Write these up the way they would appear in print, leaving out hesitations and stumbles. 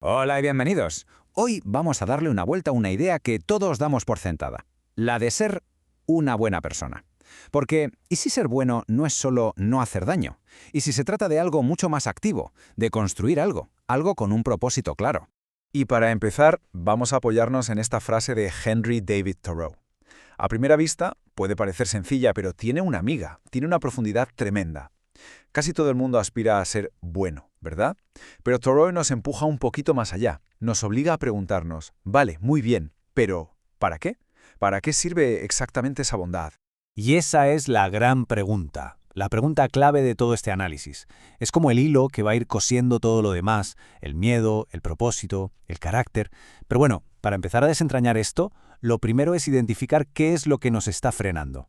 Hola y bienvenidos. Hoy vamos a darle una vuelta a una idea que todos damos por sentada, la de ser una buena persona. Porque, ¿y si ser bueno no es solo no hacer daño? ¿Y si se trata de algo mucho más activo, de construir algo, algo con un propósito claro? Y para empezar, vamos a apoyarnos en esta frase de Henry David Thoreau. A primera vista, puede parecer sencilla, pero tiene una miga, tiene una profundidad tremenda. Casi todo el mundo aspira a ser bueno, ¿verdad? Pero Thoreau nos empuja un poquito más allá. Nos obliga a preguntarnos, vale, muy bien, pero ¿para qué? ¿Para qué sirve exactamente esa bondad? Y esa es la gran pregunta, la pregunta clave de todo este análisis. Es como el hilo que va a ir cosiendo todo lo demás, el miedo, el propósito, el carácter. Pero bueno, para empezar a desentrañar esto, lo primero es identificar qué es lo que nos está frenando.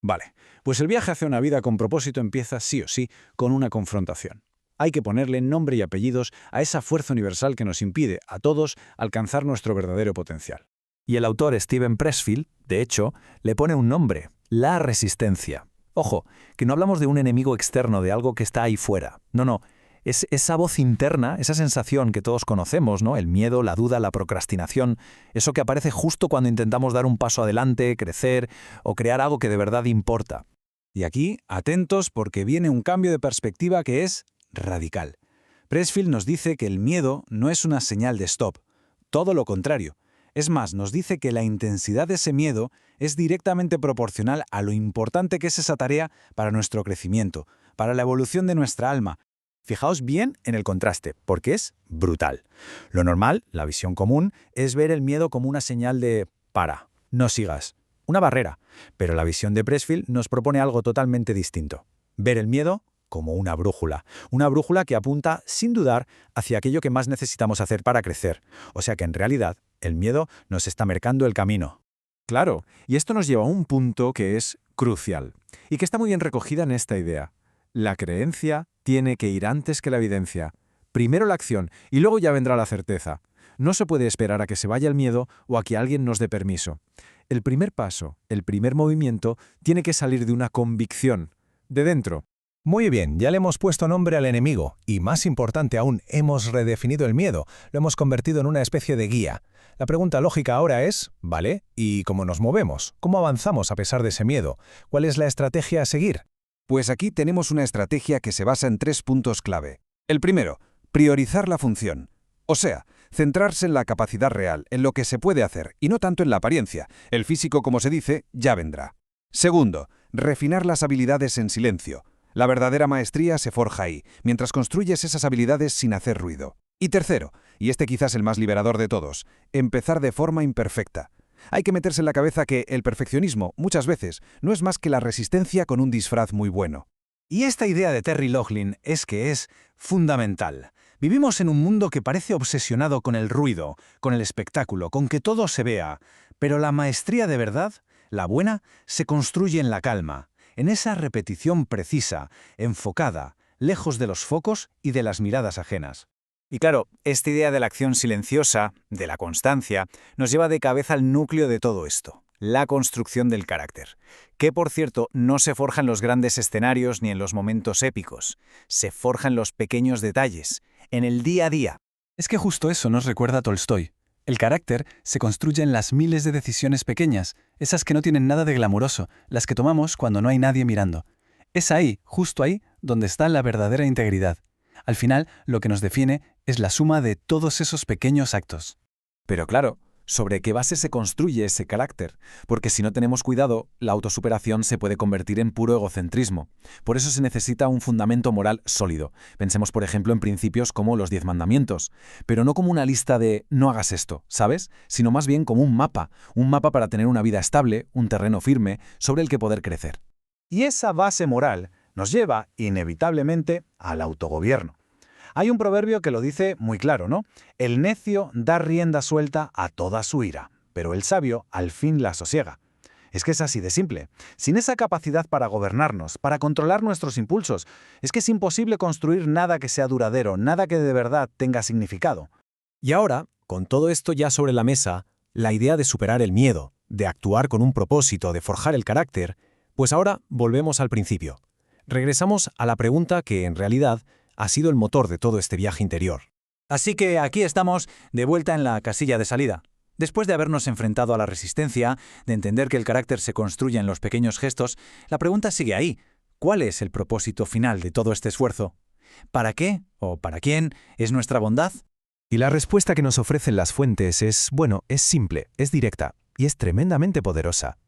Vale, pues el viaje hacia una vida con propósito empieza sí o sí con una confrontación. Hay que ponerle nombre y apellidos a esa fuerza universal que nos impide, a todos, alcanzar nuestro verdadero potencial. Y el autor Steven Pressfield, de hecho, le pone un nombre, la resistencia. Ojo, que no hablamos de un enemigo externo, de algo que está ahí fuera. No, es esa voz interna, esa sensación que todos conocemos, ¿no? El miedo, la duda, la procrastinación, eso que aparece justo cuando intentamos dar un paso adelante, crecer o crear algo que de verdad importa. Y aquí, atentos porque viene un cambio de perspectiva que es radical. Pressfield nos dice que el miedo no es una señal de stop, todo lo contrario. Es más, nos dice que la intensidad de ese miedo es directamente proporcional a lo importante que es esa tarea para nuestro crecimiento, para la evolución de nuestra alma. Fijaos bien en el contraste, porque es brutal. Lo normal, la visión común, es ver el miedo como una señal de «para, no sigas», una barrera. Pero la visión de Pressfield nos propone algo totalmente distinto. Ver el miedo como una brújula que apunta, sin dudar, hacia aquello que más necesitamos hacer para crecer. O sea que en realidad, el miedo nos está marcando el camino. Claro, y esto nos lleva a un punto que es crucial, y que está muy bien recogida en esta idea. La creencia tiene que ir antes que la evidencia. Primero la acción, y luego ya vendrá la certeza. No se puede esperar a que se vaya el miedo o a que alguien nos dé permiso. El primer paso, el primer movimiento, tiene que salir de una convicción, de dentro. Muy bien, ya le hemos puesto nombre al enemigo, y más importante aún, hemos redefinido el miedo, lo hemos convertido en una especie de guía. La pregunta lógica ahora es, ¿vale? ¿Y cómo nos movemos? ¿Cómo avanzamos a pesar de ese miedo? ¿Cuál es la estrategia a seguir? Pues aquí tenemos una estrategia que se basa en 3 puntos clave. El primero, priorizar la función. O sea, centrarse en la capacidad real, en lo que se puede hacer, y no tanto en la apariencia. El físico, como se dice, ya vendrá. Segundo, refinar las habilidades en silencio. La verdadera maestría se forja ahí, mientras construyes esas habilidades sin hacer ruido. Y tercero, y este quizás el más liberador de todos, empezar de forma imperfecta. Hay que meterse en la cabeza que el perfeccionismo, muchas veces, no es más que la resistencia con un disfraz muy bueno. Y esta idea de Terry Loughlin es que es fundamental. Vivimos en un mundo que parece obsesionado con el ruido, con el espectáculo, con que todo se vea. Pero la maestría de verdad, la buena, se construye en la calma, en esa repetición precisa, enfocada, lejos de los focos y de las miradas ajenas. Y claro, esta idea de la acción silenciosa, de la constancia, nos lleva de cabeza al núcleo de todo esto, la construcción del carácter, que por cierto no se forja en los grandes escenarios ni en los momentos épicos, se forja en los pequeños detalles, en el día a día. Es que justo eso nos recuerda a Tolstoy. El carácter se construye en las miles de decisiones pequeñas, esas que no tienen nada de glamuroso, las que tomamos cuando no hay nadie mirando. Es ahí, justo ahí, donde está la verdadera integridad. Al final, lo que nos define es la suma de todos esos pequeños actos. Pero claro, ¿sobre qué base se construye ese carácter? Porque si no tenemos cuidado, la autosuperación se puede convertir en puro egocentrismo. Por eso se necesita un fundamento moral sólido. Pensemos, por ejemplo, en principios como los 10 mandamientos. Pero no como una lista de «no hagas esto», ¿sabes? Sino más bien como un mapa para tener una vida estable, un terreno firme, sobre el que poder crecer. Y esa base moral nos lleva, inevitablemente, al autogobierno. Hay un proverbio que lo dice muy claro, ¿no? El necio da rienda suelta a toda su ira, pero el sabio al fin la sosiega. Es que es así de simple. Sin esa capacidad para gobernarnos, para controlar nuestros impulsos, es que es imposible construir nada que sea duradero, nada que de verdad tenga significado. Y ahora, con todo esto ya sobre la mesa, la idea de superar el miedo, de actuar con un propósito, de forjar el carácter, pues ahora volvemos al principio. Regresamos a la pregunta que, en realidad, ha sido el motor de todo este viaje interior. Así que aquí estamos, de vuelta en la casilla de salida. Después de habernos enfrentado a la resistencia, de entender que el carácter se construye en los pequeños gestos, la pregunta sigue ahí. ¿Cuál es el propósito final de todo este esfuerzo? ¿Para qué o para quién es nuestra bondad? Y la respuesta que nos ofrecen las fuentes es, bueno, es simple, es directa y es tremendamente poderosa.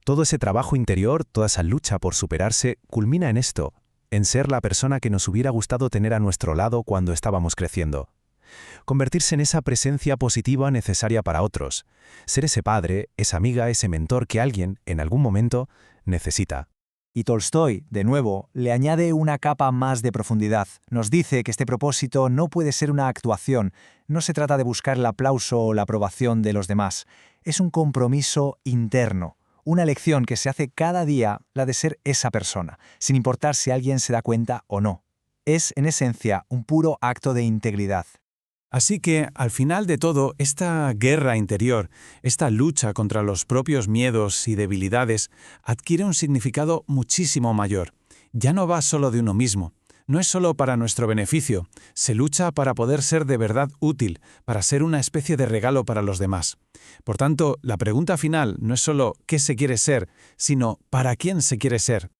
Todo ese trabajo interior, toda esa lucha por superarse, culmina en esto, en ser la persona que nos hubiera gustado tener a nuestro lado cuando estábamos creciendo. Convertirse en esa presencia positiva necesaria para otros, ser ese padre, esa amiga, ese mentor que alguien, en algún momento, necesita. Y Tolstói, de nuevo, le añade una capa más de profundidad. Nos dice que este propósito no puede ser una actuación, no se trata de buscar el aplauso o la aprobación de los demás. Es un compromiso interno, una elección que se hace cada día, la de ser esa persona, sin importar si alguien se da cuenta o no. Es, en esencia, un puro acto de integridad. Así que, al final de todo, esta guerra interior, esta lucha contra los propios miedos y debilidades, adquiere un significado muchísimo mayor. Ya no va solo de uno mismo, no es solo para nuestro beneficio, se lucha para poder ser de verdad útil, para ser una especie de regalo para los demás. Por tanto, la pregunta final no es solo ¿qué se quiere ser?, sino ¿para quién se quiere ser?